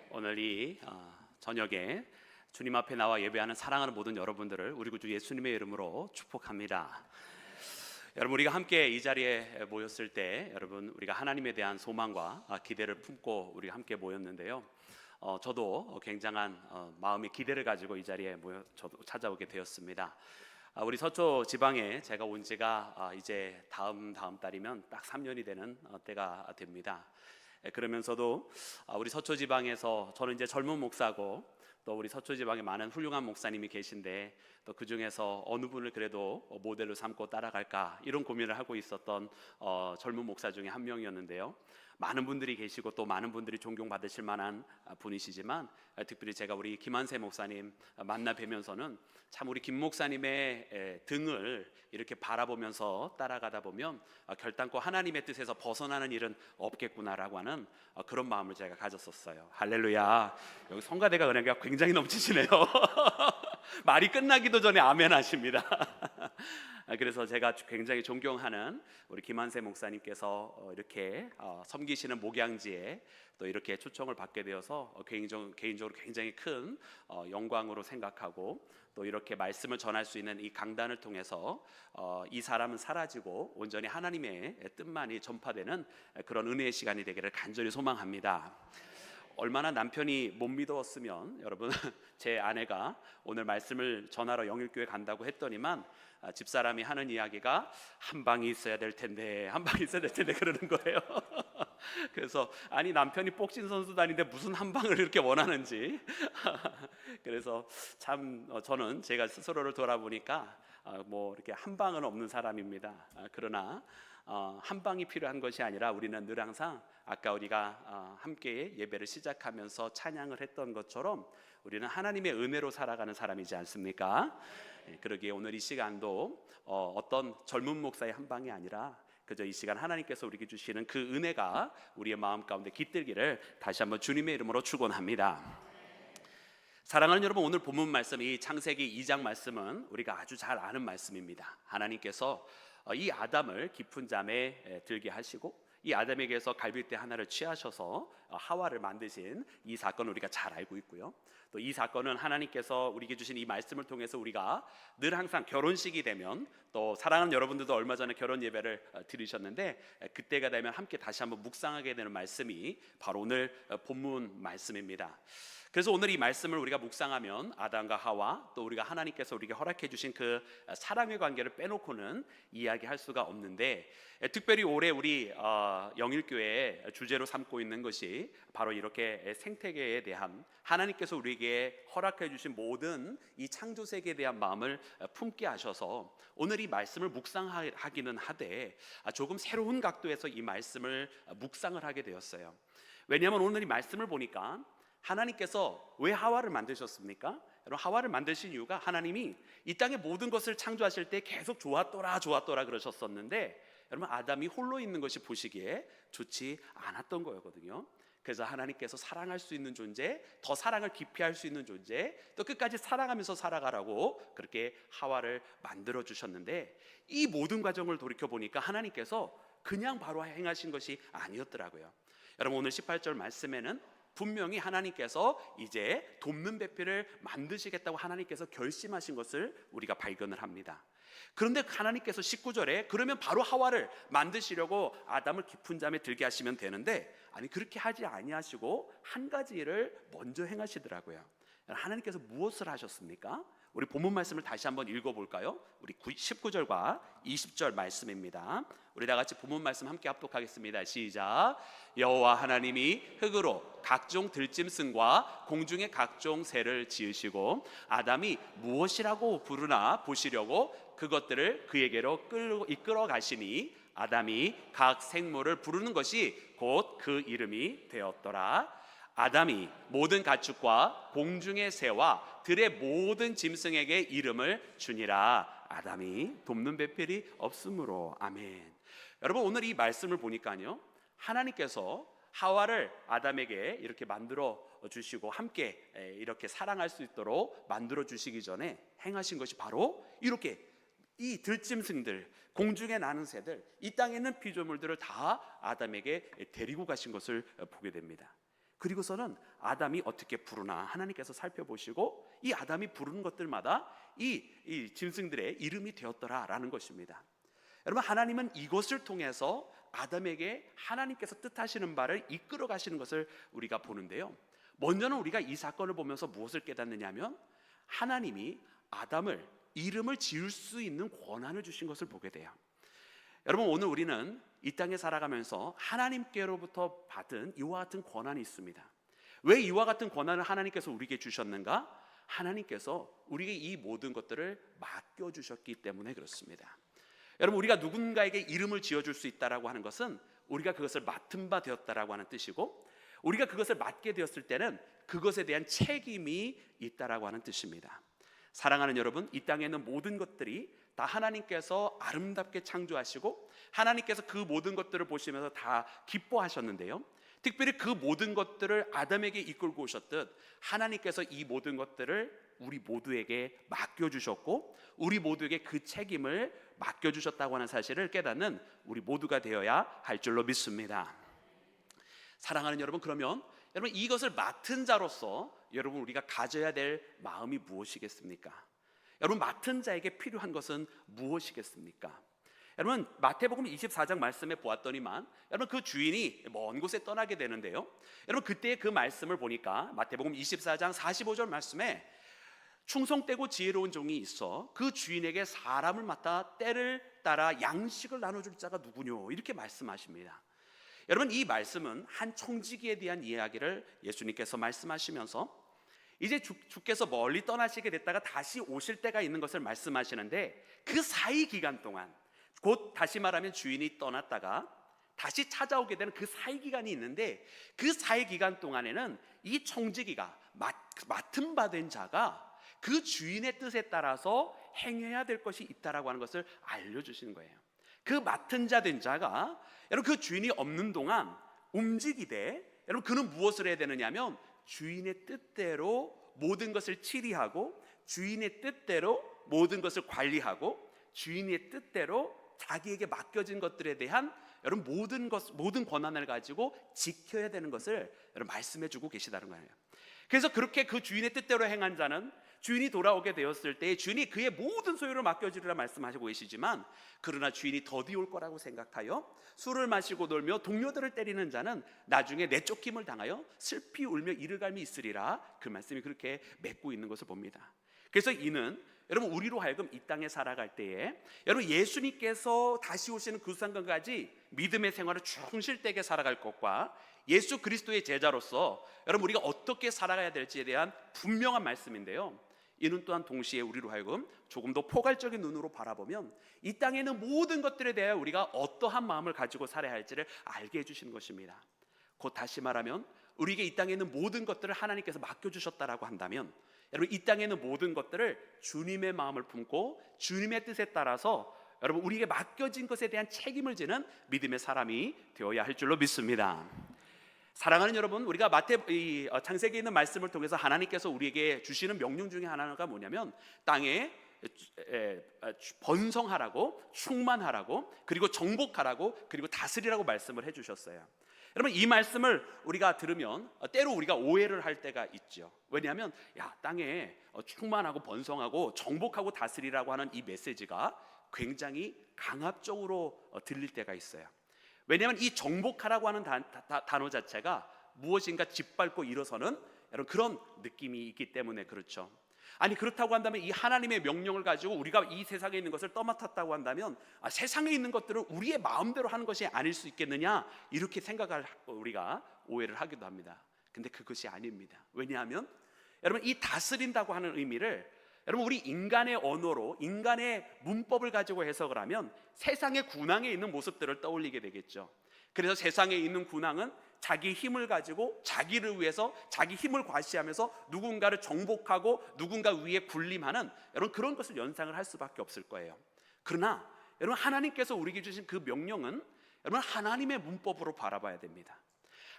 오늘 이 저녁에 주님 앞에 나와 예배하는 사랑하는 모든 여러분들을 우리 구주 예수님의 이름으로 축복합니다. 여러분, 우리가 함께 이 자리에 모였을 때 여러분, 우리가 하나님에 대한 소망과 기대를 품고 우리가 함께 모였는데요. 저도 굉장한 마음의 기대를 가지고 이 자리에 저도 찾아오게 되었습니다. 우리 서초 지방에 제가 온 지가 이제 다음 달이면 딱 3년이 되는 때가 됩니다. 그러면서도 우리 서초 지방에서 저는 이제 젊은 목사고, 또 우리 서초 지방에 많은 훌륭한 목사님이 계신데 또 그 중에서 어느 분을 그래도 모델로 삼고 따라갈까 이런 고민을 하고 있었던 젊은 목사 중에 한 명이었는데요. 많은 분들이 계시고 또 많은 분들이 존경받으실 만한 분이시지만, 특별히 제가 우리 김한세 목사님 만나 뵈면서는 참 우리 김 목사님의 등을 이렇게 바라보면서 따라가다 보면 결단코 하나님의 뜻에서 벗어나는 일은 없겠구나라고 하는 그런 마음을 제가 가졌었어요. 할렐루야. 여기 성가대가 은혜가 굉장히 넘치시네요. 말이 끝나기도 전에 아멘 하십니다. 그래서 제가 굉장히 존경하는 우리 김한세 목사님께서 이렇게 섬기시는 목양지에 또 이렇게 초청을 받게 되어서 개인적으로 굉장히 큰 영광으로 생각하고, 또 이렇게 말씀을 전할 수 있는 이 강단을 통해서 이 사람은 사라지고 온전히 하나님의 뜻만이 전파되는 그런 은혜의 시간이 되기를 간절히 소망합니다. 얼마나 남편이 못 믿었으면 여러분, 제 아내가 오늘 말씀을 전하러 영일교회 간다고 했더니만 집사람이 하는 이야기가 한 방이 있어야 될 텐데, 한 방이 있어야 될 텐데 그러는 거예요. 그래서 아니, 남편이 복싱 선수도 아닌데 무슨 한 방을 이렇게 원하는지. 그래서 참 저는 제가 스스로를 돌아보니까 뭐 이렇게 한 방은 없는 사람입니다. 그러나 한 방이 필요한 것이 아니라 우리는 늘 항상 아까 우리가 함께 예배를 시작하면서 찬양을 했던 것처럼 우리는 하나님의 은혜로 살아가는 사람이지 않습니까? 그러기에 오늘 이 시간도 어떤 젊은 목사의 한 방이 아니라 그저 이 시간 하나님께서 우리에게 주시는 그 은혜가 우리의 마음 가운데 깃들기를 다시 한번 주님의 이름으로 축원합니다. 사랑하는 여러분, 오늘 본문 말씀, 이 창세기 2장 말씀은 우리가 아주 잘 아는 말씀입니다. 하나님께서 이 아담을 깊은 잠에 들게 하시고 이 아담에게서 갈빗대 하나를 취하셔서 하와를 만드신 이 사건을 우리가 잘 알고 있고요. 또 이 사건은 하나님께서 우리에게 주신 이 말씀을 통해서 우리가 늘 항상 결혼식이 되면, 또 사랑하는 여러분들도 얼마 전에 결혼 예배를 들으셨는데 그때가 되면 함께 다시 한번 묵상하게 되는 말씀이 바로 오늘 본문 말씀입니다. 그래서 오늘 이 말씀을 우리가 묵상하면 아담과 하와, 또 우리가 하나님께서 우리에게 허락해 주신 그 사랑의 관계를 빼놓고는 이야기할 수가 없는데, 특별히 올해 우리 영일교회에 주제로 삼고 있는 것이 바로 이렇게 생태계에 대한, 하나님께서 우리에게 허락해 주신 모든 이 창조세계에 대한 마음을 품게 하셔서 오늘 이 말씀을 묵상하기는 하되 조금 새로운 각도에서 이 말씀을 묵상을 하게 되었어요. 왜냐하면 오늘 이 말씀을 보니까 하나님께서 왜 하와를 만드셨습니까? 여러분, 하와를 만드신 이유가 하나님이 이 땅의 모든 것을 창조하실 때 계속 좋았더라 그러셨었는데, 여러분, 아담이 홀로 있는 것이 보시기에 좋지 않았던 거였거든요. 그래서 하나님께서 사랑할 수 있는 존재, 더 사랑을 깊이 할 수 있는 존재, 또 끝까지 사랑하면서 살아가라고 그렇게 하와를 만들어 주셨는데, 이 모든 과정을 돌이켜 보니까 하나님께서 그냥 바로 행하신 것이 아니었더라고요. 여러분, 오늘 18절 말씀에는 분명히 하나님께서 이제 돕는 배필을 만드시겠다고 하나님께서 결심하신 것을 우리가 발견을 합니다. 그런데 하나님께서 19절에 그러면 바로 하와를 만드시려고 아담을 깊은 잠에 들게 하시면 되는데, 아니, 그렇게 하지 아니하시고 한 가지 일을 먼저 행하시더라고요. 하나님께서 무엇을 하셨습니까? 우리 본문 말씀을 다시 한번 읽어볼까요? 우리 19절과 20절 말씀입니다. 우리 다 같이 본문 말씀 함께 합독하겠습니다. 시작. 여호와 하나님이 흙으로 각종 들짐승과 공중의 각종 새를 지으시고 아담이 무엇이라고 부르나 보시려고 그것들을 그에게로 이끌어 가시니 아담이 각 생물을 부르는 것이 곧 그 이름이 되었더라. 아담이 모든 가축과 공중의 새와 들의 모든 짐승에게 이름을 주니라. 아담이 돕는 배필이 없으므로. 아멘. 여러분, 오늘 이 말씀을 보니까요, 하나님께서 하와를 아담에게 이렇게 만들어 주시고 함께 이렇게 사랑할 수 있도록 만들어 주시기 전에 행하신 것이 바로 이렇게 이 들짐승들, 공중에 나는 새들, 이 땅에 있는 피조물들을 다 아담에게 데리고 가신 것을 보게 됩니다. 그리고서는 아담이 어떻게 부르나 하나님께서 살펴보시고 이 아담이 부르는 것들마다 이 짐승들의 이름이 되었더라라는 것입니다. 여러분, 하나님은 이것을 통해서 아담에게 하나님께서 뜻하시는 바를 이끌어 가시는 것을 우리가 보는데요, 먼저는 우리가 이 사건을 보면서 무엇을 깨닫느냐면 하나님이 아담을 이름을 지을 수 있는 권한을 주신 것을 보게 돼요. 여러분, 오늘 우리는 이 땅에 살아가면서 하나님께로부터 받은 이와 같은 권한이 있습니다. 왜 이와 같은 권한을 하나님께서 우리에게 주셨는가? 하나님께서 우리에게 이 모든 것들을 맡겨주셨기 때문에 그렇습니다. 여러분, 우리가 누군가에게 이름을 지어줄 수 있다라고 하는 것은 우리가 그것을 맡은 바 되었다라고 하는 뜻이고, 우리가 그것을 맡게 되었을 때는 그것에 대한 책임이 있다라고 하는 뜻입니다. 사랑하는 여러분, 이 땅에 있는 모든 것들이 다 하나님께서 아름답게 창조하시고 하나님께서 그 모든 것들을 보시면서 다 기뻐하셨는데요, 특별히 그 모든 것들을 아담에게 이끌고 오셨듯 하나님께서 이 모든 것들을 우리 모두에게 맡겨주셨고 우리 모두에게 그 책임을 맡겨주셨다고 하는 사실을 깨닫는 우리 모두가 되어야 할 줄로 믿습니다. 사랑하는 여러분, 그러면 여러분, 이것을 맡은 자로서 여러분 우리가 가져야 될 마음이 무엇이겠습니까? 여러분, 맡은 자에게 필요한 것은 무엇이겠습니까? 여러분, 마태복음 24장 말씀에 보았더니만 여러분 그 주인이 먼 곳에 떠나게 되는데요, 여러분 그때 그 말씀을 보니까 마태복음 24장 45절 말씀에 충성되고 지혜로운 종이 있어 그 주인에게 사람을 맡아 때를 따라 양식을 나눠줄 자가 누구뇨, 이렇게 말씀하십니다. 여러분, 이 말씀은 한 청지기에 대한 이야기를 예수님께서 말씀하시면서 이제 주께서 멀리 떠나시게 됐다가 다시 오실 때가 있는 것을 말씀하시는데, 그 사이 기간 동안, 곧 다시 말하면 주인이 떠났다가 다시 찾아오게 되는 그 사이 기간이 있는데, 그 사이 기간 동안에는 이 청지기가 맡은 바 된 자가 그 주인의 뜻에 따라서 행해야 될 것이 있다라고 하는 것을 알려주시는 거예요. 그 맡은 자 된 자가 여러분 그 주인이 없는 동안 움직이되, 여러분 그는 무엇을 해야 되느냐면 주인의 뜻대로 모든 것을 치리하고 주인의 뜻대로 모든 것을 관리하고 주인의 뜻대로 자기에게 맡겨진 것들에 대한 여러분 모든 권한을 가지고 지켜야 되는 것을 여러분 말씀해주고 계시다는 거예요. 그래서 그렇게 그 주인의 뜻대로 행한 자는 주인이 돌아오게 되었을 때 주인이 그의 모든 소유를 맡겨주리라 말씀하시고 계시지만, 그러나 주인이 더디 올 거라고 생각하여 술을 마시고 놀며 동료들을 때리는 자는 나중에 내쫓김을 당하여 슬피 울며 이를 갈미 있으리라, 그 말씀이 그렇게 맺고 있는 것을 봅니다. 그래서 이는 여러분 우리로 하여금 이 땅에 살아갈 때에 여러분 예수님께서 다시 오시는 그 순간까지 믿음의 생활을 충실되게 살아갈 것과 예수 그리스도의 제자로서 여러분 우리가 어떻게 살아가야 될지에 대한 분명한 말씀인데요, 이는 또한 동시에 우리로 하여금 조금 더 포괄적인 눈으로 바라보면 이 땅에 있는 모든 것들에 대해 우리가 어떠한 마음을 가지고 살아야 할지를 알게 해주시는 것입니다. 곧 다시 말하면 우리에게 이 땅에 있는 모든 것들을 하나님께서 맡겨주셨다라고 한다면 여러분 이 땅에 있는 모든 것들을 주님의 마음을 품고 주님의 뜻에 따라서 여러분 우리에게 맡겨진 것에 대한 책임을 지는 믿음의 사람이 되어야 할 줄로 믿습니다. 사랑하는 여러분, 우리가 창세기에 있는 말씀을 통해서 하나님께서 우리에게 주시는 명령 중에 하나가 뭐냐면 땅에 번성하라고, 충만하라고, 그리고 정복하라고, 그리고 다스리라고 말씀을 해주셨어요. 여러분 이 말씀을 우리가 들으면 때로 우리가 오해를 할 때가 있죠. 왜냐하면 땅에 충만하고 번성하고 정복하고 다스리라고 하는 이 메시지가 굉장히 강압적으로 들릴 때가 있어요. 왜냐하면 이 정복하라고 하는 단어 자체가 무엇인가 짓밟고 일어서는 여러분 그런 느낌이 있기 때문에 그렇죠. 아니 그렇다고 한다면 이 하나님의 명령을 가지고 우리가 이 세상에 있는 것을 떠맡았다고 한다면 세상에 있는 것들을 우리의 마음대로 하는 것이 아닐 수 있겠느냐, 이렇게 생각할 우리가 오해를 하기도 합니다. 근데 그것이 아닙니다. 왜냐하면 여러분 이 다스린다고 하는 의미를 여러분 우리 인간의 언어로 인간의 문법을 가지고 해석을 하면 세상의 군왕에 있는 모습들을 떠올리게 되겠죠. 그래서 세상에 있는 군왕은 자기 힘을 가지고 자기를 위해서 자기 힘을 과시하면서 누군가를 정복하고 누군가 위에 군림하는 여러분 그런 것을 연상을 할 수밖에 없을 거예요. 그러나 여러분 하나님께서 우리에게 주신 그 명령은 여러분 하나님의 문법으로 바라봐야 됩니다.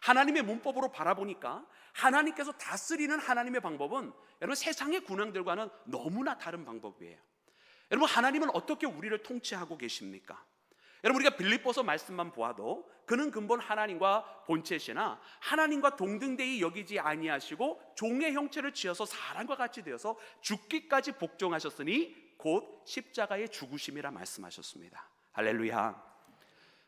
하나님의 문법으로 바라보니까 하나님께서 다스리는 하나님의 방법은 여러분 세상의 군왕들과는 너무나 다른 방법이에요. 여러분 하나님은 어떻게 우리를 통치하고 계십니까? 여러분 우리가 빌립보서 말씀만 보아도 그는 근본 하나님과 본체시나 하나님과 동등되이 여기지 아니하시고 종의 형체를 취해서 사람과 같이 되어서 죽기까지 복종하셨으니 곧 십자가의 죽으심이라 말씀하셨습니다. 할렐루야.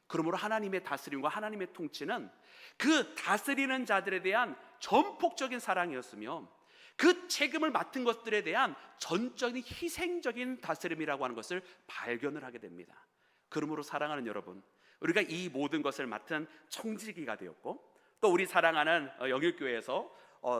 그러므로 하나님의 다스림과 하나님의 통치는 그 다스리는 자들에 대한 전폭적인 사랑이었으며 그 책임을 맡은 것들에 대한 전적인 희생적인 다스림이라고 하는 것을 발견을 하게 됩니다. 그러므로 사랑하는 여러분, 우리가 이 모든 것을 맡은 청지기가 되었고, 또 우리 사랑하는 영일교회에서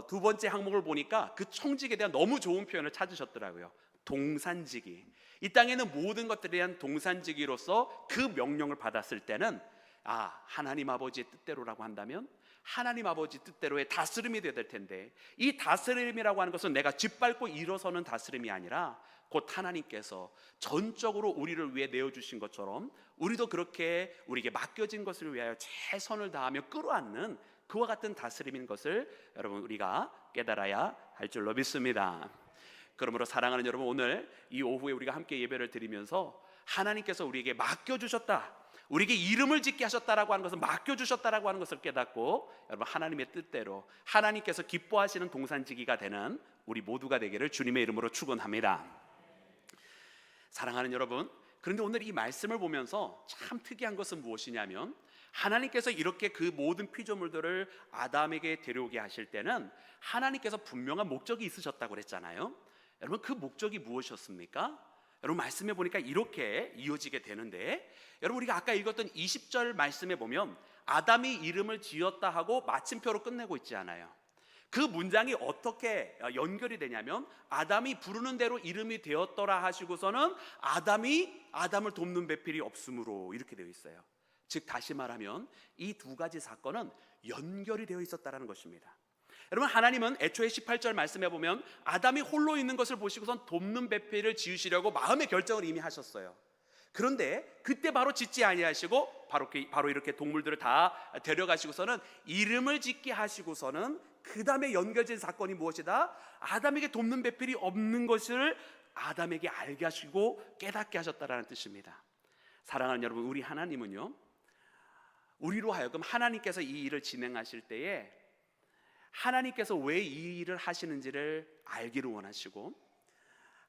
두 번째 항목을 보니까 그 청지기에 대한 너무 좋은 표현을 찾으셨더라고요. 동산지기. 이 땅에 있는 모든 것들에 대한 동산지기로서 그 명령을 받았을 때는 하나님 아버지의 뜻대로라고 한다면 하나님 아버지 뜻대로의 다스림이 되어야 될 텐데, 이 다스림이라고 하는 것은 내가 짓밟고 일어서는 다스림이 아니라 곧 하나님께서 전적으로 우리를 위해 내어주신 것처럼 우리도 그렇게 우리에게 맡겨진 것을 위하여 최선을 다하며 끌어안는 그와 같은 다스림인 것을 여러분 우리가 깨달아야 할 줄로 믿습니다. 그러므로 사랑하는 여러분, 오늘 이 오후에 우리가 함께 예배를 드리면서 하나님께서 우리에게 맡겨주셨다, 우리에게 이름을 짓게 하셨다라고 하는 것을, 맡겨주셨다라고 하는 것을 깨닫고 여러분 하나님의 뜻대로 하나님께서 기뻐하시는 동산지기가 되는 우리 모두가 되기를 주님의 이름으로 축원합니다. 사랑하는 여러분, 그런데 오늘 이 말씀을 보면서 참 특이한 것은 무엇이냐면, 하나님께서 이렇게 그 모든 피조물들을 아담에게 데려오게 하실 때는 하나님께서 분명한 목적이 있으셨다고 그랬잖아요. 여러분 그 목적이 무엇이었습니까? 여러분 말씀해 보니까 이렇게 이어지게 되는데, 여러분 우리가 아까 읽었던 20절 말씀에 보면 아담이 이름을 지었다 하고 마침표로 끝내고 있지 않아요. 그 문장이 어떻게 연결이 되냐면, 아담이 부르는 대로 이름이 되었더라 하시고서는 아담이 아담을 돕는 배필이 없으므로, 이렇게 되어 있어요. 즉 다시 말하면 이 두 가지 사건은 연결이 되어 있었다라는 것입니다. 여러분 하나님은 애초에 18절 말씀해 보면 아담이 홀로 있는 것을 보시고선 돕는 배필을 지으시려고 마음의 결정을 이미 하셨어요. 그런데 그때 바로 짓지 아니하시고 바로 이렇게 동물들을 다 데려가시고서는 이름을 짓게 하시고서는 그 다음에 연결된 사건이 무엇이다? 아담에게 돕는 배필이 없는 것을 아담에게 알게 하시고 깨닫게 하셨다라는 뜻입니다. 사랑하는 여러분, 우리 하나님은요, 우리로 하여금 하나님께서 이 일을 진행하실 때에 하나님께서 왜 이 일을 하시는지를 알기를 원하시고,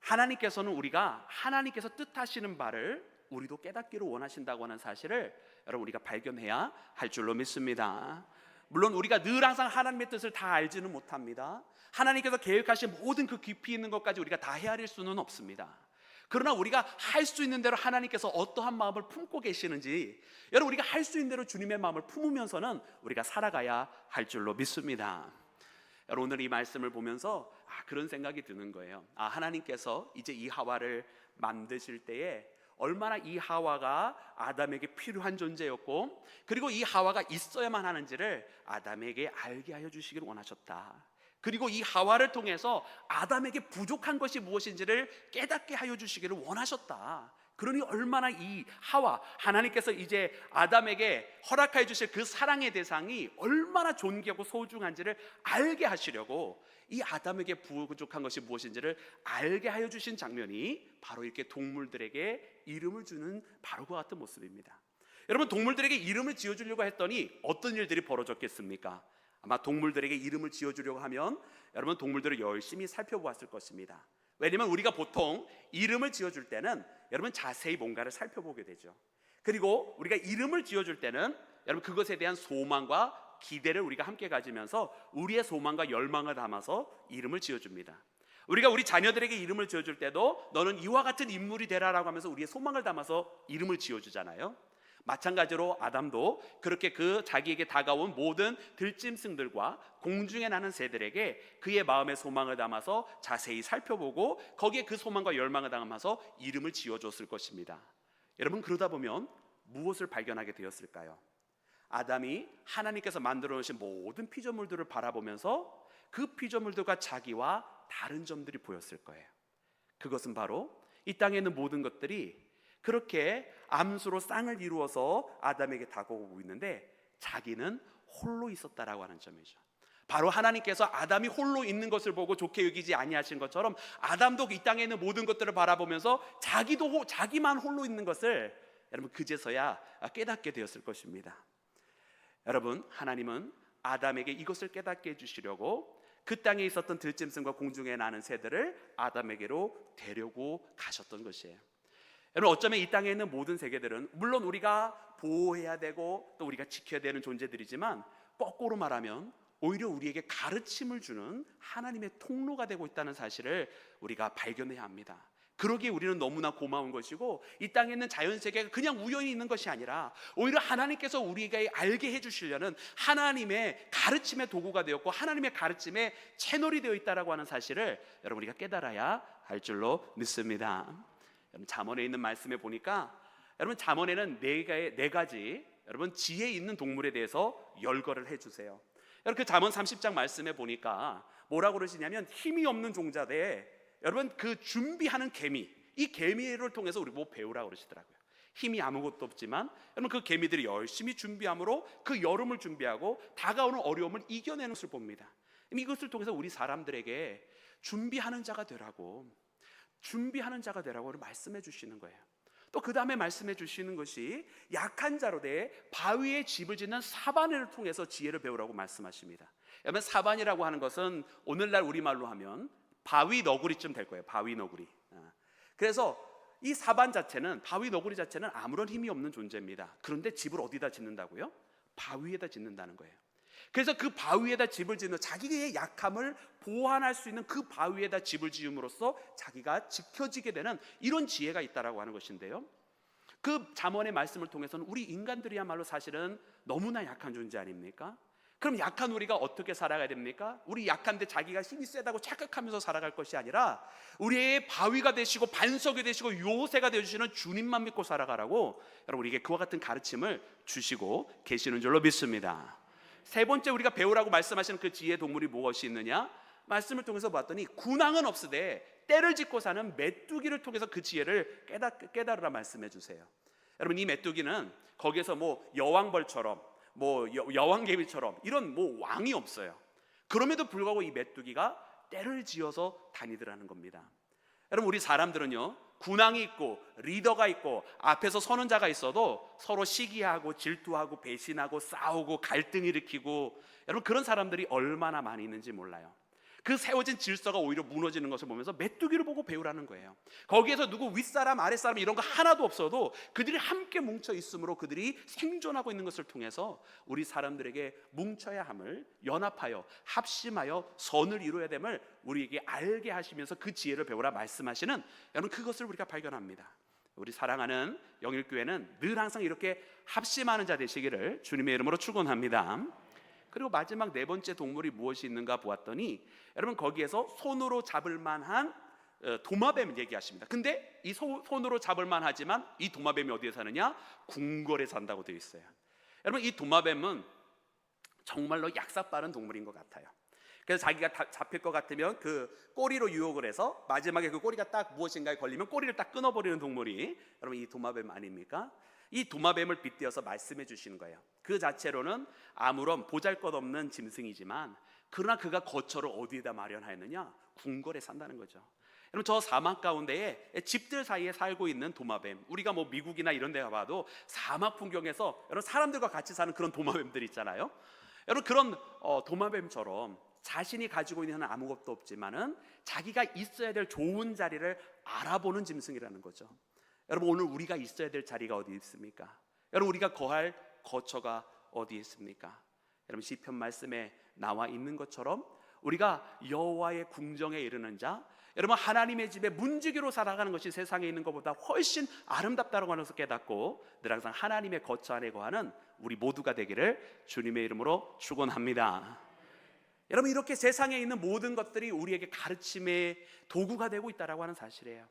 하나님께서는 우리가 하나님께서 뜻하시는 바를 우리도 깨닫기를 원하신다고 하는 사실을 여러분 우리가 발견해야 할 줄로 믿습니다. 물론 우리가 늘 항상 하나님의 뜻을 다 알지는 못합니다. 하나님께서 계획하신 모든 그 깊이 있는 것까지 우리가 다 헤아릴 수는 없습니다. 그러나 우리가 할 수 있는 대로 하나님께서 어떠한 마음을 품고 계시는지, 여러분 우리가 할 수 있는 대로 주님의 마음을 품으면서는 우리가 살아가야 할 줄로 믿습니다. 여러분 오늘 이 말씀을 보면서 그런 생각이 드는 거예요. 하나님께서 이제 이 하와를 만드실 때에 얼마나 이 하와가 아담에게 필요한 존재였고, 그리고 이 하와가 있어야만 하는지를 아담에게 알게 하여 주시기를 원하셨다. 그리고 이 하와를 통해서 아담에게 부족한 것이 무엇인지를 깨닫게 하여 주시기를 원하셨다. 그러니 얼마나 이 하와, 하나님께서 이제 아담에게 허락하여 주실 그 사랑의 대상이 얼마나 존귀하고 소중한지를 알게 하시려고 이 아담에게 부족한 것이 무엇인지를 알게 하여 주신 장면이 바로 이렇게 동물들에게 이름을 주는 바로 그와 같은 모습입니다. 여러분 동물들에게 이름을 지어주려고 했더니 어떤 일들이 벌어졌겠습니까? 아마 동물들에게 이름을 지어주려고 하면 여러분 동물들을 열심히 살펴보았을 것입니다. 왜냐면 우리가 보통 이름을 지어줄 때는 여러분 자세히 뭔가를 살펴보게 되죠. 그리고 우리가 이름을 지어줄 때는 여러분 그것에 대한 소망과 기대를 우리가 함께 가지면서 우리의 소망과 열망을 담아서 이름을 지어줍니다. 우리가 우리 자녀들에게 이름을 지어줄 때도 너는 이와 같은 인물이 되라라고 하면서 우리의 소망을 담아서 이름을 지어주잖아요. 마찬가지로 아담도 그렇게 그 자기에게 다가온 모든 들짐승들과 공중에 나는 새들에게 그의 마음의 소망을 담아서 자세히 살펴보고 거기에 그 소망과 열망을 담아서 이름을 지어줬을 것입니다. 여러분 그러다 보면 무엇을 발견하게 되었을까요? 아담이 하나님께서 만들어 놓으신 모든 피조물들을 바라보면서 그 피조물들과 자기와 다른 점들이 보였을 거예요. 그것은 바로 이 땅에 있는 모든 것들이 그렇게 암수로 쌍을 이루어서 아담에게 다가오고 있는데 자기는 홀로 있었다라고 하는 점이죠. 바로 하나님께서 아담이 홀로 있는 것을 보고 좋게 여기지 아니하신 것처럼 아담도 이 땅에 있는 모든 것들을 바라보면서 자기만 홀로 있는 것을 여러분 그제서야 깨닫게 되었을 것입니다. 여러분 하나님은 아담에게 이것을 깨닫게 해주시려고 그 땅에 있었던 들짐승과 공중에 나는 새들을 아담에게로 데려고 가셨던 것이에요. 여러분 어쩌면 이 땅에 있는 모든 세계들은 물론 우리가 보호해야 되고 또 우리가 지켜야 되는 존재들이지만 거꾸로 말하면 오히려 우리에게 가르침을 주는 하나님의 통로가 되고 있다는 사실을 우리가 발견해야 합니다. 그러기에 우리는 너무나 고마운 것이고 이 땅에 있는 자연세계가 그냥 우연히 있는 것이 아니라 오히려 하나님께서 우리에게 알게 해주시려는 하나님의 가르침의 도구가 되었고 하나님의 가르침의 채널이 되어 있다고 하는 사실을 여러분 우리가 깨달아야 할 줄로 믿습니다. 여러분 잠언에 있는 말씀에 보니까 여러분 잠언에는 네 가지 여러분 지혜 있는 동물에 대해서 열거를 해주세요. 여러분 그 잠언 30장 말씀에 보니까 뭐라고 그러시냐면 힘이 없는 종자대 여러분 그 준비하는 개미, 이 개미를 통해서 우리 뭐 배우라고 그러시더라고요. 힘이 아무것도 없지만 여러분 그 개미들이 열심히 준비함으로 그 여름을 준비하고 다가오는 어려움을 이겨내는 것을 봅니다. 이것을 통해서 우리 사람들에게 준비하는 자가 되라고 말씀해 주시는 거예요. 또 그 다음에 말씀해 주시는 것이 약한 자로 돼 바위에 집을 짓는 사반을 통해서 지혜를 배우라고 말씀하십니다. 여러분 사반이라고 하는 것은 오늘날 우리말로 하면 바위 너구리쯤 될 거예요. 바위 너구리. 그래서 이 사반 자체는 바위 너구리 자체는 아무런 힘이 없는 존재입니다. 그런데 집을 어디다 짓는다고요? 바위에다 짓는다는 거예요. 그래서 그 바위에다 집을 짓는 자기의 약함을 보완할 수 있는 그 바위에다 집을 지음으로써 자기가 지켜지게 되는 이런 지혜가 있다라고 하는 것인데요. 그 잠언의 말씀을 통해서는 우리 인간들이야말로 사실은 너무나 약한 존재 아닙니까? 그럼 약한 우리가 어떻게 살아가야 됩니까? 우리 약한데 자기가 힘이 세다고 착각하면서 살아갈 것이 아니라 우리의 바위가 되시고 반석이 되시고 요새가 되어주시는 주님만 믿고 살아가라고 여러분 우리에게 그와 같은 가르침을 주시고 계시는 줄로 믿습니다. 세 번째 우리가 배우라고 말씀하시는 그 지혜의 동물이 무엇이 있느냐? 말씀을 통해서 봤더니 군왕은 없으되 때를 짓고 사는 메뚜기를 통해서 그 지혜를 깨달으라 말씀해 주세요. 여러분 이 메뚜기는 거기에서 뭐 여왕벌처럼 뭐 여왕개미처럼 이런 뭐 왕이 없어요. 그럼에도 불구하고 이 메뚜기가 때를 지어서 다니더라는 겁니다. 여러분 우리 사람들은요 군왕이 있고 리더가 있고 앞에서 서는 자가 있어도 서로 시기하고 질투하고 배신하고 싸우고 갈등 일으키고 여러분 그런 사람들이 얼마나 많이 있는지 몰라요. 그 세워진 질서가 오히려 무너지는 것을 보면서 메뚜기를 보고 배우라는 거예요. 거기에서 누구 윗사람 아랫사람 이런 거 하나도 없어도 그들이 함께 뭉쳐 있으므로 그들이 생존하고 있는 것을 통해서 우리 사람들에게 뭉쳐야 함을 연합하여 합심하여 선을 이루어야 됨을 우리에게 알게 하시면서 그 지혜를 배우라 말씀하시는 여러분 그것을 우리가 발견합니다. 우리 사랑하는 영일교회는 늘 항상 이렇게 합심하는 자 되시기를 주님의 이름으로 축원합니다. 그리고 마지막 네 번째 동물이 무엇이 있는가 보았더니 여러분 거기에서 손으로 잡을 만한 도마뱀 얘기하십니다. 근데 이 손으로 잡을 만하지만 이 도마뱀이 어디에 사느냐? 궁궐에 산다고 되어 있어요. 여러분 이 도마뱀은 정말로 약사 빠른 동물인 것 같아요. 그래서 자기가 잡힐 것 같으면 그 꼬리로 유혹을 해서 마지막에 그 꼬리가 딱 무엇인가에 걸리면 꼬리를 딱 끊어버리는 동물이 여러분 이 도마뱀 아닙니까? 이 도마뱀을 빗대어서 말씀해 주시는 거예요. 그 자체로는 아무런 보잘것없는 짐승이지만 그러나 그가 거처를 어디에다 마련하였느냐? 궁궐에 산다는 거죠. 여러분 저 사막 가운데에 집들 사이에 살고 있는 도마뱀, 우리가 뭐 미국이나 이런 데 가봐도 사막 풍경에서 여러분 사람들과 같이 사는 그런 도마뱀들 있잖아요. 여러분 그런 도마뱀처럼 자신이 가지고 있는 아무것도 없지만은 자기가 있어야 될 좋은 자리를 알아보는 짐승이라는 거죠. 여러분 오늘 우리가 있어야 될 자리가 어디 있습니까? 여러분 우리가 거할 거처가 어디 있습니까? 여러분 시편 말씀에 나와 있는 것처럼 우리가 여호와의 궁정에 이르는 자, 여러분 하나님의 집에 문지기로 살아가는 것이 세상에 있는 것보다 훨씬 아름답다고 하는 것을 깨닫고 늘 항상 하나님의 거처 안에 거하는 우리 모두가 되기를 주님의 이름으로 축원합니다. 여러분 이렇게 세상에 있는 모든 것들이 우리에게 가르침의 도구가 되고 있다고 하는 사실이에요.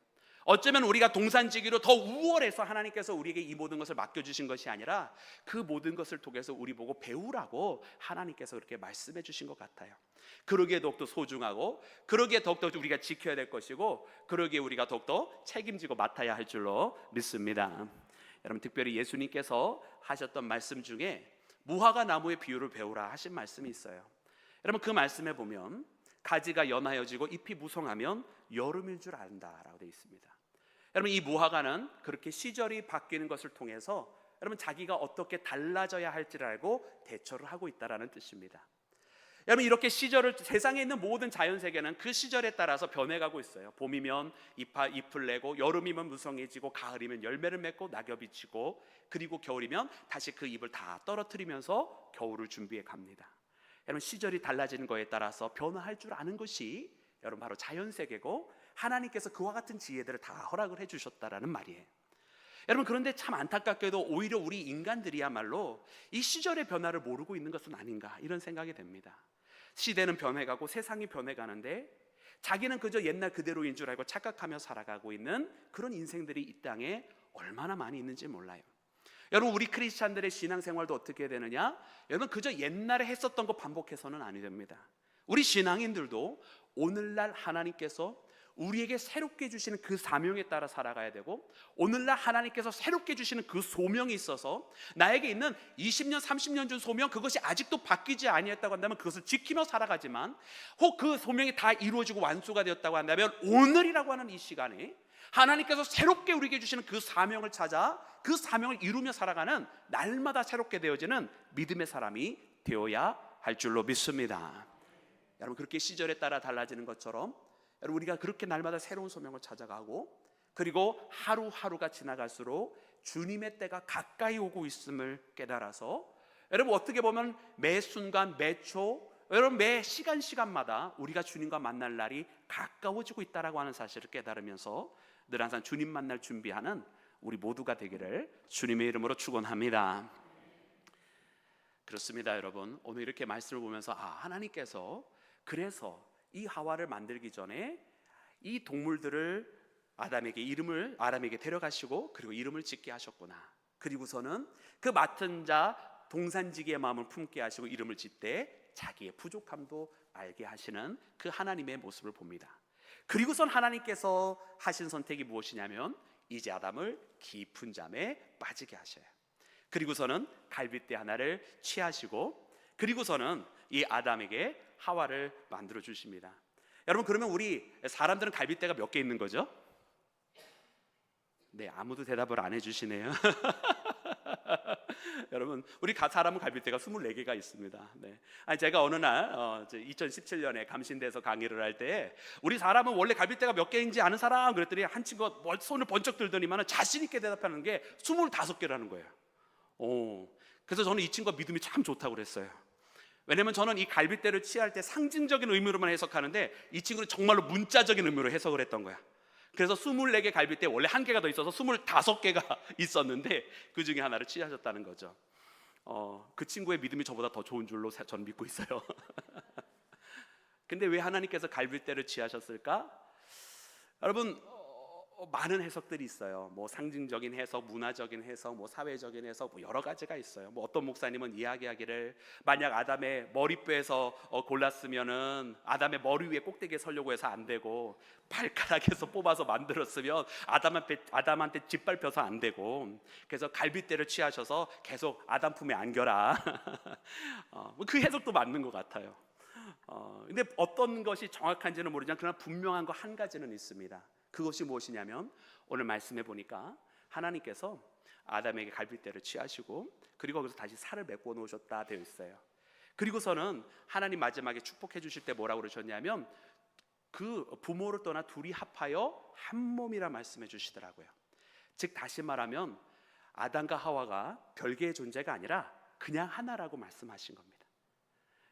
어쩌면 우리가 동산지기로 더 우월해서 하나님께서 우리에게 이 모든 것을 맡겨주신 것이 아니라 그 모든 것을 통해서 우리 보고 배우라고 하나님께서 그렇게 말씀해 주신 것 같아요. 그러기에 더욱더 소중하고 그러기에 더욱더 우리가 지켜야 될 것이고 그러기에 우리가 더욱더 책임지고 맡아야 할 줄로 믿습니다. 여러분 특별히 예수님께서 하셨던 말씀 중에 무화과 나무의 비유를 배우라 하신 말씀이 있어요. 여러분 그 말씀에 보면 가지가 연하여지고 잎이 무성하면 여름인 줄 안다라고 되어 있습니다. 여러분, 이 무화과는 그렇게 시절이 바뀌는 것을 통해서 여러분 자기가 어떻게 달라져야 할지를 알고 대처를 하고 있다라는 뜻입니다. 여러분, 이렇게 시절을, 세상에 있는 모든 자연 세계는 그 시절에 따라서 변해가고 있어요. 봄이면 잎을 내고, 여름이면 무성해지고, 가을이면 열매를 맺고, 낙엽이 지고, 그리고 겨울이면 다시 그 잎을 다 떨어뜨리면서 겨울을 준비해 갑니다. 여러분, 시절이 달라지는 거에 따라서 변화할 줄 아는 것이 여러분 바로 자연 세계고, 하나님께서 그와 같은 지혜들을 다 허락을 해주셨다라는 말이에요. 여러분, 그런데 참 안타깝게도 오히려 우리 인간들이야말로 이 시절의 변화를 모르고 있는 것은 아닌가, 이런 생각이 됩니다. 시대는 변해가고 세상이 변해가는데 자기는 그저 옛날 그대로인 줄 알고 착각하며 살아가고 있는 그런 인생들이 이 땅에 얼마나 많이 있는지 몰라요. 여러분, 우리 크리스찬들의 신앙생활도 어떻게 되느냐? 여러분, 그저 옛날에 했었던 거 반복해서는 아니 됩니다. 우리 신앙인들도 오늘날 하나님께서 우리에게 새롭게 주시는 그 사명에 따라 살아가야 되고, 오늘날 하나님께서 새롭게 주시는 그 소명이 있어서 나에게 있는 20년 30년 전 소명, 그것이 아직도 바뀌지 아니했다고 한다면 그것을 지키며 살아가지만, 혹 그 소명이 다 이루어지고 완수가 되었다고 한다면 오늘이라고 하는 이 시간에 하나님께서 새롭게 우리에게 주시는 그 사명을 찾아 그 사명을 이루며 살아가는, 날마다 새롭게 되어지는 믿음의 사람이 되어야 할 줄로 믿습니다. 여러분, 그렇게 시절에 따라 달라지는 것처럼 여러분, 우리가 그렇게 날마다 새로운 소명을 찾아가고, 그리고 하루하루가 지나갈수록 주님의 때가 가까이 오고 있음을 깨달아서, 여러분 어떻게 보면 매 순간 매 초, 여러분 매 시간마다 우리가 주님과 만날 날이 가까워지고 있다라고 하는 사실을 깨달으면서 늘 항상 주님 만날 준비하는 우리 모두가 되기를 주님의 이름으로 축원합니다. 그렇습니다. 여러분, 오늘 이렇게 말씀을 보면서 하나님께서 그래서 이 하와를 만들기 전에 이 동물들을 아담에게 데려가시고, 그리고 이름을 짓게 하셨구나. 그리고서는 그 맡은 자 동산지기의 마음을 품게 하시고 이름을 짓되 자기의 부족함도 알게 하시는 그 하나님의 모습을 봅니다. 그리고선 하나님께서 하신 선택이 무엇이냐면 이제 아담을 깊은 잠에 빠지게 하셔요. 그리고서는 갈빗대 하나를 취하시고, 그리고서는 이 아담에게 하와를 만들어 주십니다. 여러분, 그러면 우리 사람들은 갈빗대가 몇 개 있는 거죠? 네, 아무도 대답을 안 해주시네요. 여러분, 우리 사람은 갈빗대가 24개가 있습니다. 네. 제가 어느 날 2017년에 감신대에서 강의를 할 때 우리 사람은 원래 갈빗대가 몇 개인지 아는 사람 그랬더니 한 친구가 손을 번쩍 들더니만 자신 있게 대답하는 게 25개라는 거예요. 그래서 저는 이 친구가 믿음이 참 좋다고 그랬어요. 왜냐면 저는 이 갈빗대를 취할 때 상징적인 의미로만 해석하는데 이 친구는 정말로 문자적인 의미로 해석을 했던 거야. 그래서 24개 갈빗대, 원래 1개가 더 있어서 25개가 있었는데 그 중에 하나를 취하셨다는 거죠. 그 친구의 믿음이 저보다 더 좋은 줄로 저는 믿고 있어요. 근데 왜 하나님께서 갈빗대를 취하셨을까? 여러분, 많은 해석들이 있어요. 뭐 상징적인 해석, 문화적인 해석, 뭐 사회적인 해석, 뭐 여러 가지가 있어요. 뭐 어떤 목사님은 이야기하기를 만약 아담의 머리뼈에서 골랐으면은 아담의 머리 위에 꼭대기에 서려고 해서 안 되고, 발가락에서 뽑아서 만들었으면 아담한테 짓밟혀서 안 되고, 그래서 갈빗대를 취하셔서 계속 아담 품에 안겨라. 그 해석도 맞는 것 같아요. 근데 어떤 것이 정확한지는 모르지만 그러나 분명한 거 한 가지는 있습니다. 그것이 무엇이냐면 오늘 말씀해 보니까 하나님께서 아담에게 갈빗대를 취하시고, 그리고 거기서 다시 살을 메꿔 놓으셨다 되어 있어요. 그리고서는 하나님 마지막에 축복해 주실 때 뭐라고 그러셨냐면 그 부모를 떠나 둘이 합하여 한 몸이라 말씀해 주시더라고요. 즉 다시 말하면 아담과 하와가 별개의 존재가 아니라 그냥 하나라고 말씀하신 겁니다.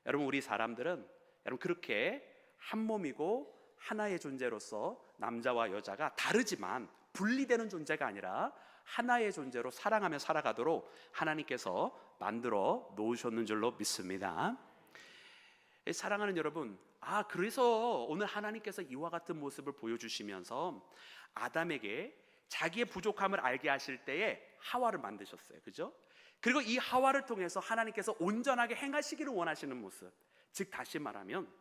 여러분, 우리 사람들은 여러분 그렇게 한 몸이고 하나의 존재로서 남자와 여자가 다르지만 분리되는 존재가 아니라 하나의 존재로 사랑하며 살아가도록 하나님께서 만들어 놓으셨는 줄로 믿습니다. 사랑하는 여러분, 그래서 오늘 하나님께서 이와 같은 모습을 보여주시면서 아담에게 자기의 부족함을 알게 하실 때에 하와를 만드셨어요. 그죠? 그리고 이 하와를 통해서 하나님께서 온전하게 행하시기를 원하시는 모습, 즉 다시 말하면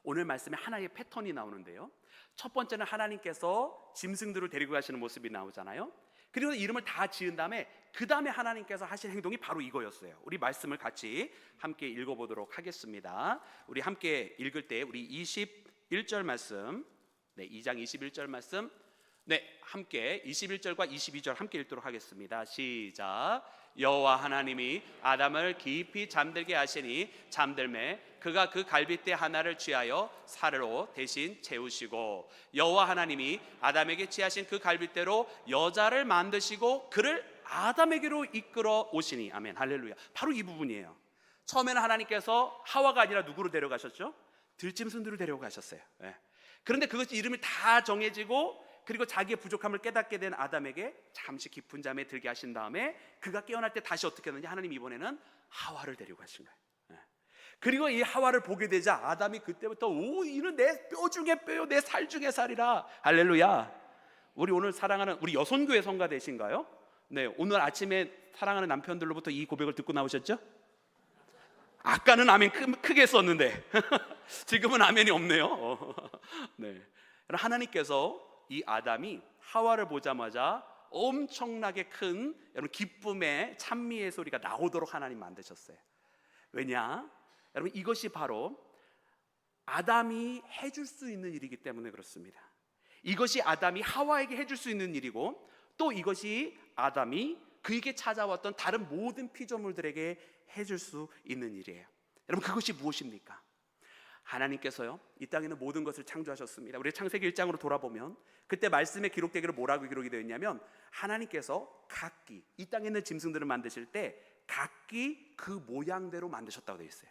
오늘 말씀에 하나의 패턴이 나오는데요, 첫 번째는 하나님께서 짐승들을 데리고 가시는 모습이 나오잖아요. 그리고 이름을 다 지은 다음에 그 다음에 하나님께서 하신 행동이 바로 이거였어요. 우리 말씀을 같이 함께 읽어보도록 하겠습니다. 우리 함께 읽을 때 우리 21절 말씀, 2장 21절 말씀 네, 함께 21절과 22절 함께 읽도록 하겠습니다. 시작. 여호와 하나님이 아담을 깊이 잠들게 하시니 잠들매 그가 그 갈빗대 하나를 취하여 살으로 대신 채우시고, 여호와 하나님이 아담에게 취하신 그 갈빗대로 여자를 만드시고 그를 아담에게로 이끌어 오시니. 아멘, 할렐루야. 바로 이 부분이에요. 처음에는 하나님께서 하와가 아니라 누구로 데려가셨죠? 들짐승들을 데려가셨어요. 네. 그런데 그것이 이름이 다 정해지고, 그리고 자기의 부족함을 깨닫게 된 아담에게 잠시 깊은 잠에 들게 하신 다음에 그가 깨어날 때 다시 어떻게 했는지 하나님 이번에는 하와를 데리고 가신 거예요. 네. 그리고 이 하와를 보게 되자 아담이 그때부터 이는 내 뼈 중에 뼈요, 내 살 중에 살이라. 할렐루야. 우리 오늘 사랑하는 우리 여손교회 성가 되신가요? 네, 오늘 아침에 사랑하는 남편들로부터 이 고백을 듣고 나오셨죠? 아까는 아멘 크게 썼는데 지금은 아멘이 없네요. 네, 하나님께서 이 아담이 하와를 보자마자 엄청나게 큰 여러분 기쁨의 찬미의 소리가 나오도록 하나님 만드셨어요. 왜냐? 여러분 이것이 바로 아담이 해줄 수 있는 일이기 때문에 그렇습니다. 이것이 아담이 하와에게 해줄 수 있는 일이고, 또 이것이 아담이 그에게 찾아왔던 다른 모든 피조물들에게 해줄 수 있는 일이에요. 여러분 그것이 무엇입니까? 하나님께서요 이 땅에 있는 모든 것을 창조하셨습니다. 우리 창세기 1장으로 돌아보면 그때 말씀에 기록되기를 뭐라고 기록이 되어 있냐면, 하나님께서 각기 이 땅에 있는 짐승들을 만드실 때 각기 그 모양대로 만드셨다고 되어 있어요.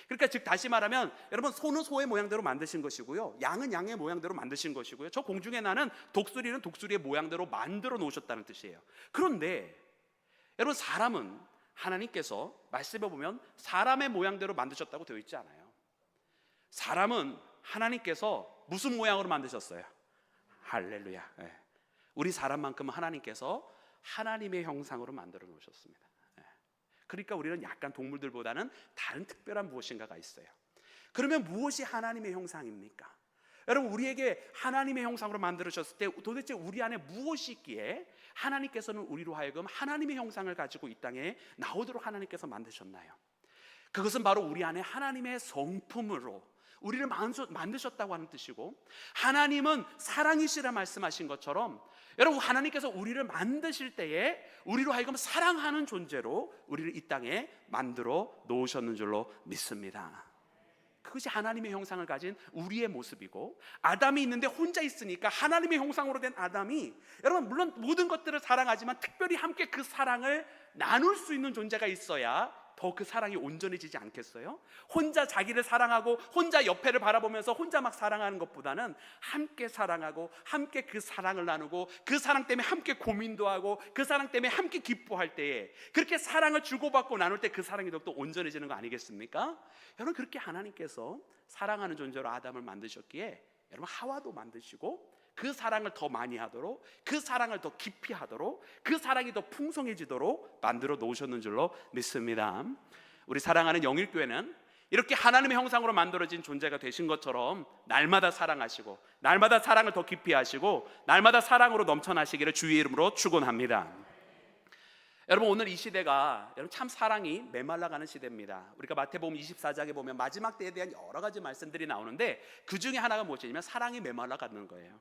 그러니까 즉 다시 말하면 여러분, 소는 소의 모양대로 만드신 것이고요, 양은 양의 모양대로 만드신 것이고요, 저 공중에 나는 독수리는 독수리의 모양대로 만들어 놓으셨다는 뜻이에요. 그런데 여러분 사람은 하나님께서 말씀해 보면 사람의 모양대로 만드셨다고 되어 있지 않아요. 사람은 하나님께서 무슨 모양으로 만드셨어요? 할렐루야. 네. 우리 사람만큼은 하나님께서 하나님의 형상으로 만들어 놓으셨습니다. 네. 그러니까 우리는 약간 동물들보다는 다른 특별한 무엇인가가 있어요. 그러면 무엇이 하나님의 형상입니까? 여러분 우리에게 하나님의 형상으로 만들으셨을 때 도대체 우리 안에 무엇이 있기에 하나님께서는 우리로 하여금 하나님의 형상을 가지고 이 땅에 나오도록 하나님께서 만드셨나요? 그것은 바로 우리 안에 하나님의 성품으로 우리를 만드셨다고 하는 뜻이고, 하나님은 사랑이시라 말씀하신 것처럼 여러분 하나님께서 우리를 만드실 때에 우리로 하여금 사랑하는 존재로 우리를 이 땅에 만들어 놓으셨는 줄로 믿습니다. 그것이 하나님의 형상을 가진 우리의 모습이고, 아담이 있는데 혼자 있으니까 하나님의 형상으로 된 아담이 여러분 물론 모든 것들을 사랑하지만 특별히 함께 그 사랑을 나눌 수 있는 존재가 있어야 더 그 사랑이 온전해지지 않겠어요? 혼자 자기를 사랑하고 혼자 옆에를 바라보면서 혼자 막 사랑하는 것보다는 함께 사랑하고 함께 그 사랑을 나누고 그 사랑 때문에 함께 고민도 하고 그 사랑 때문에 함께 기뻐할 때에 그렇게 사랑을 주고받고 나눌 때 그 사랑이 더욱더 온전해지는 거 아니겠습니까? 여러분 그렇게 하나님께서 사랑하는 존재로 아담을 만드셨기에 여러분 하와도 만드시고 그 사랑을 더 많이 하도록, 그 사랑을 더 깊이 하도록, 그 사랑이 더 풍성해지도록 만들어 놓으셨는 줄로 믿습니다. 우리 사랑하는 영일교회는 이렇게 하나님의 형상으로 만들어진 존재가 되신 것처럼 날마다 사랑하시고 날마다 사랑을 더 깊이 하시고 날마다 사랑으로 넘쳐나시기를 주의 이름으로 축원합니다. 여러분 오늘 이 시대가 여러분 참 사랑이 메말라가는 시대입니다. 우리가 마태복음 24장에 보면 마지막 때에 대한 여러 가지 말씀들이 나오는데 그 중에 하나가 무엇이냐면 사랑이 메말라가는 거예요.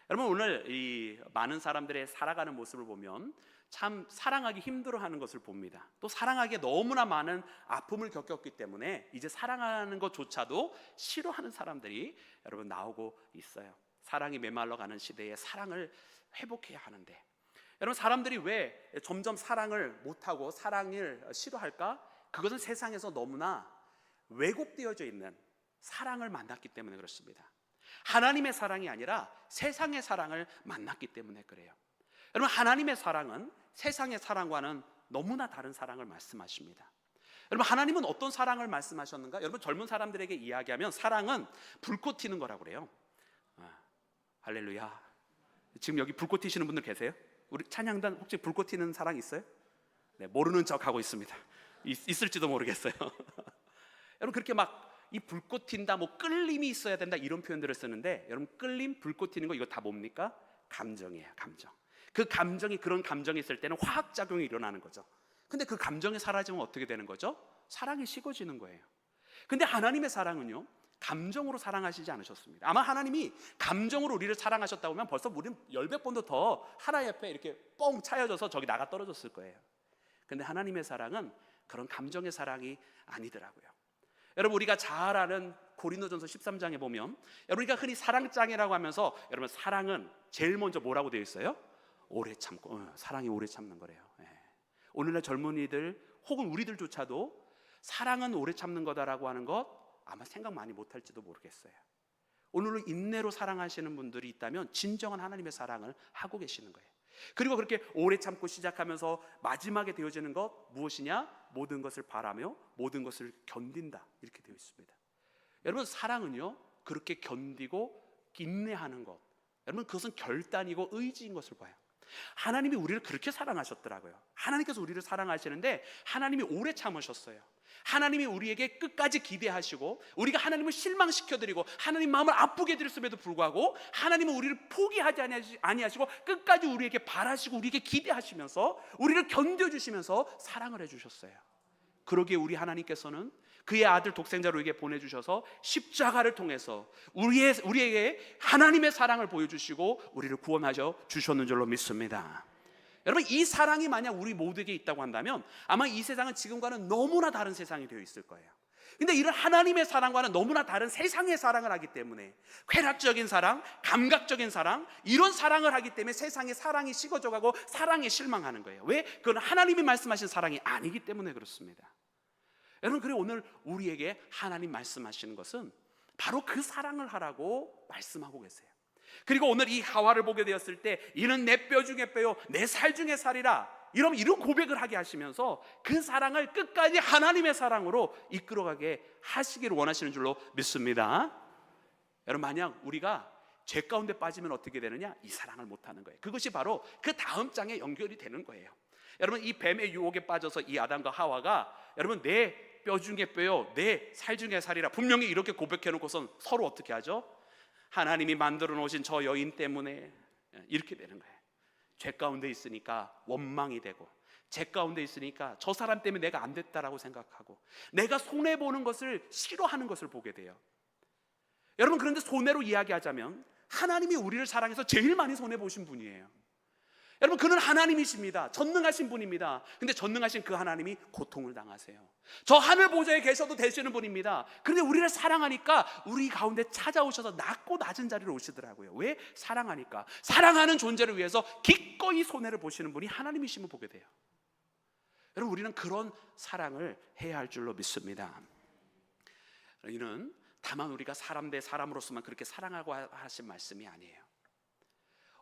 여러분 오늘 이 많은 사람들의 살아가는 모습을 보면 참 사랑하기 힘들어하는 것을 봅니다. 또 사랑하기에 너무나 많은 아픔을 겪었기 때문에 이제 사랑하는 것조차도 싫어하는 사람들이 여러분 나오고 있어요. 사랑이 메말라가는 시대에 사랑을 회복해야 하는데 여러분 사람들이 왜 점점 사랑을 못하고 사랑을 싫어할까? 그것은 세상에서 너무나 왜곡되어져 있는 사랑을 만났기 때문에 그렇습니다. 하나님의 사랑이 아니라 세상의 사랑을 만났기 때문에 그래요. 여러분 하나님의 사랑은 세상의 사랑과는 너무나 다른 사랑을 말씀하십니다. 여러분 하나님은 어떤 사랑을 말씀하셨는가? 여러분 젊은 사람들에게 이야기하면 사랑은 불꽃 튀는 거라고 그래요. 할렐루야. 지금 여기 불꽃 튀시는 분들 계세요? 우리 찬양단 혹시 불꽃 튀는 사랑 있어요? 네, 모르는 척 하고 있습니다. 있을지도 모르겠어요. 여러분 그렇게 막 이 불꽃 튄다, 뭐 끌림이 있어야 된다 이런 표현들을 쓰는데 여러분 끌림, 불꽃 튀는 거 이거 다 뭡니까? 감정이에요. 감정. 그 감정이 그런 감정이 있을 때는 화학작용이 일어나는 거죠. 근데 그 감정이 사라지면 어떻게 되는 거죠? 사랑이 식어지는 거예요. 근데 하나님의 사랑은요 감정으로 사랑하시지 않으셨습니다. 아마 하나님이 감정으로 우리를 사랑하셨다고 하면 벌써 우리는 10번도 더 하나님 앞에 이렇게 뻥 차여져서 저기 나가 떨어졌을 거예요. 근데 하나님의 사랑은 그런 감정의 사랑이 아니더라고요. 여러분, 우리가 잘 아는 고린도전서 13장에 보면, 여러분, 우리가 흔히 사랑장애라고 하면서, 여러분, 사랑은 제일 먼저 뭐라고 되어 있어요? 오래 참고. 사랑이 오래 참는 거래요. 오늘날 젊은이들 혹은 우리들조차도 사랑은 오래 참는 거다라고 하는 것 아마 생각 많이 못할지도 모르겠어요. 오늘로 인내로 사랑하시는 분들이 있다면 진정한 하나님의 사랑을 하고 계시는 거예요. 그리고 그렇게 오래 참고 시작하면서 마지막에 되어지는 것 무엇이냐? 모든 것을 바라며 모든 것을 견딘다, 이렇게 되어 있습니다. 여러분, 사랑은요, 그렇게 견디고 인내하는 것, 여러분, 그것은 결단이고 의지인 것을 봐요. 하나님이 우리를 그렇게 사랑하셨더라고요. 하나님께서 우리를 사랑하시는데 하나님이 오래 참으셨어요. 하나님이 우리에게 끝까지 기대하시고, 우리가 하나님을 실망시켜드리고 하나님 마음을 아프게 드렸음에도 불구하고 하나님은 우리를 포기하지 아니하시고 끝까지 우리에게 바라시고 우리에게 기대하시면서 우리를 견뎌주시면서 사랑을 해주셨어요. 그러기에 우리 하나님께서는 그의 아들 독생자를 우리에게 보내주셔서 십자가를 통해서 우리에게 하나님의 사랑을 보여주시고 우리를 구원하셔 주셨는 줄로 믿습니다. 여러분, 이 사랑이 만약 우리 모두에게 있다고 한다면 아마 이 세상은 지금과는 너무나 다른 세상이 되어 있을 거예요. 근데 이런 하나님의 사랑과는 너무나 다른 세상의 사랑을 하기 때문에, 쾌락적인 사랑, 감각적인 사랑, 이런 사랑을 하기 때문에 세상의 사랑이 식어져 가고 사랑에 실망하는 거예요. 왜? 그건 하나님이 말씀하신 사랑이 아니기 때문에 그렇습니다. 여러분, 그래 오늘 우리에게 하나님 말씀하시는 것은 바로 그 사랑을 하라고 말씀하고 계세요. 그리고 오늘 이 하와를 보게 되었을 때 이는 내 뼈 중에 뼈요 내 살 중에 살이라, 이런 고백을 하게 하시면서 그 사랑을 끝까지 하나님의 사랑으로 이끌어가게 하시기를 원하시는 줄로 믿습니다. 여러분, 만약 우리가 죄 가운데 빠지면 어떻게 되느냐? 이 사랑을 못하는 거예요. 그것이 바로 그 다음 장에 연결이 되는 거예요. 여러분, 이 뱀의 유혹에 빠져서 이 아담과 하와가, 여러분, 내 뼈 중에 뼈요 내 살 중에 살이라 분명히 이렇게 고백해놓고선 서로 어떻게 하죠? 하나님이 만들어 놓으신 저 여인 때문에 이렇게 되는 거예요. 죄 가운데 있으니까 원망이 되고, 죄 가운데 있으니까 저 사람 때문에 내가 안 됐다라고 생각하고, 내가 손해보는 것을 싫어하는 것을 보게 돼요. 여러분, 그런데 손해로 이야기하자면 하나님이 우리를 사랑해서 제일 많이 손해보신 분이에요. 여러분, 그는 하나님이십니다. 전능하신 분입니다. 근데 전능하신 그 하나님이 고통을 당하세요. 저 하늘 보좌에 계셔도 되시는 분입니다. 그런데 우리를 사랑하니까 우리 가운데 찾아오셔서 낮고 낮은 자리로 오시더라고요. 왜? 사랑하니까. 사랑하는 존재를 위해서 기꺼이 손해를 보시는 분이 하나님이심을 보게 돼요. 여러분, 우리는 그런 사랑을 해야 할 줄로 믿습니다. 이는 다만 우리가 사람 대 사람으로서만 그렇게 사랑하고 하신 말씀이 아니에요.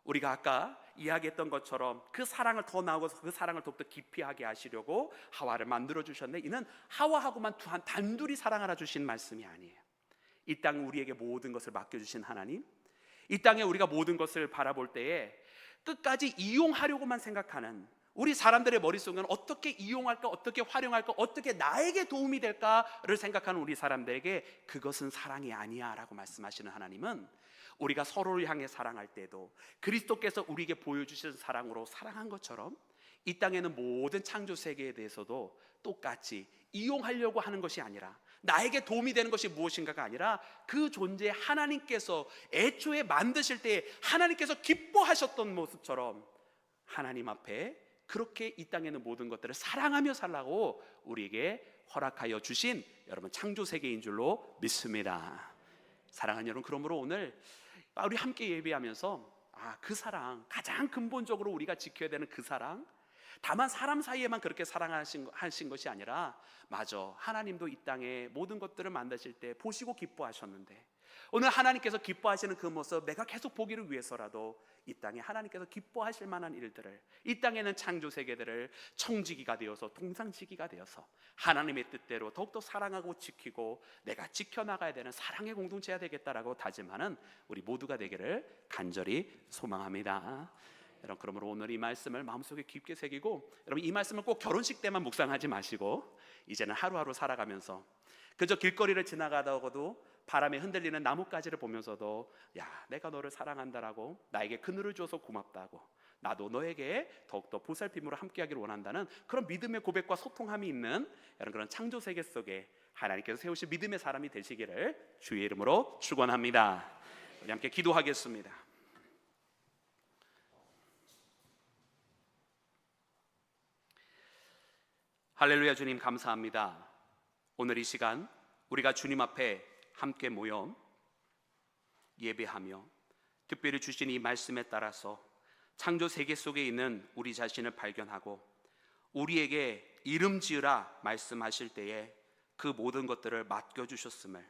우리가 아까 이야기했던 것처럼 그 사랑을 더 나아가서 그 사랑을 더욱더 깊이 하게 하시려고 하와를 만들어 주셨는데, 이는 하와하고만 단둘이 사랑하라 주신 말씀이 아니에요. 이 땅 우리에게 모든 것을 맡겨주신 하나님, 이 땅에 우리가 모든 것을 바라볼 때에 끝까지 이용하려고만 생각하는 우리 사람들의 머릿속에는 어떻게 이용할까, 어떻게 활용할까, 어떻게 나에게 도움이 될까를 생각하는 우리 사람들에게 그것은 사랑이 아니야 라고 말씀하시는 하나님은, 우리가 서로를 향해 사랑할 때도 그리스도께서 우리에게 보여주신 사랑으로 사랑한 것처럼 이 땅에는 모든 창조 세계에 대해서도 똑같이 이용하려고 하는 것이 아니라, 나에게 도움이 되는 것이 무엇인가가 아니라 그 존재 하나님께서 애초에 만드실 때 하나님께서 기뻐하셨던 모습처럼 하나님 앞에 그렇게 이 땅에 있는 모든 것들을 사랑하며 살라고 우리에게 허락하여 주신, 여러분, 창조 세계인 줄로 믿습니다. 사랑하는 여러분, 그러므로 오늘 우리 함께 예배하면서 그 사랑, 가장 근본적으로 우리가 지켜야 되는 그 사랑, 다만 사람 사이에만 그렇게 사랑하신 것이 아니라, 맞아, 하나님도 이 땅에 모든 것들을 만드실 때 보시고 기뻐하셨는데, 오늘 하나님께서 기뻐하시는 그 모습 내가 계속 보기를 위해서라도 이 땅에 하나님께서 기뻐하실 만한 일들을, 이 땅에는 창조 세계들을 청지기가 되어서, 동상지기가 되어서 하나님의 뜻대로 더욱더 사랑하고 지키고 내가 지켜나가야 되는 사랑의 공동체가 되겠다라고 다짐하는 우리 모두가 되기를 간절히 소망합니다. 여러분, 그러므로 오늘 이 말씀을 마음속에 깊게 새기고, 여러분, 이 말씀을 꼭 결혼식 때만 묵상하지 마시고 이제는 하루하루 살아가면서 그저 길거리를 지나가다가도 바람에 흔들리는 나뭇가지를 보면서도, 야, 내가 너를 사랑한다라고, 나에게 그늘을 줘서 고맙다고, 나도 너에게 더욱더 보살핌으로 함께하기를 원한다는 그런 믿음의 고백과 소통함이 있는, 여러분, 그런 창조 세계 속에 하나님께서 세우신 믿음의 사람이 되시기를 주의 이름으로 축원합니다. 우리 함께 기도하겠습니다. 할렐루야. 주님 감사합니다. 오늘 이 시간 우리가 주님 앞에 함께 모여 예배하며 특별히 주신 이 말씀에 따라서 창조 세계 속에 있는 우리 자신을 발견하고 우리에게 이름 지으라 말씀하실 때에 그 모든 것들을 맡겨주셨음을,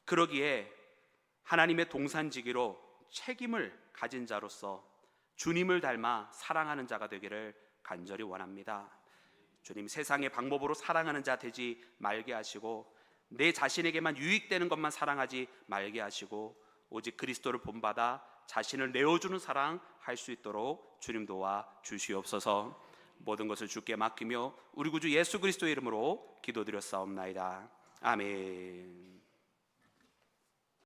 그러기에 하나님의 동산지기로 책임을 가진 자로서 주님을 닮아 사랑하는 자가 되기를 간절히 원합니다. 주님, 세상의 방법으로 사랑하는 자 되지 말게 하시고 내 자신에게만 유익되는 것만 사랑하지 말게 하시고 오직 그리스도를 본받아 자신을 내어주는 사랑 할 수 있도록 주님 도와 주시옵소서. 모든 것을 주께 맡기며 우리 구주 예수 그리스도의 이름으로 기도드렸사옵나이다. 아멘.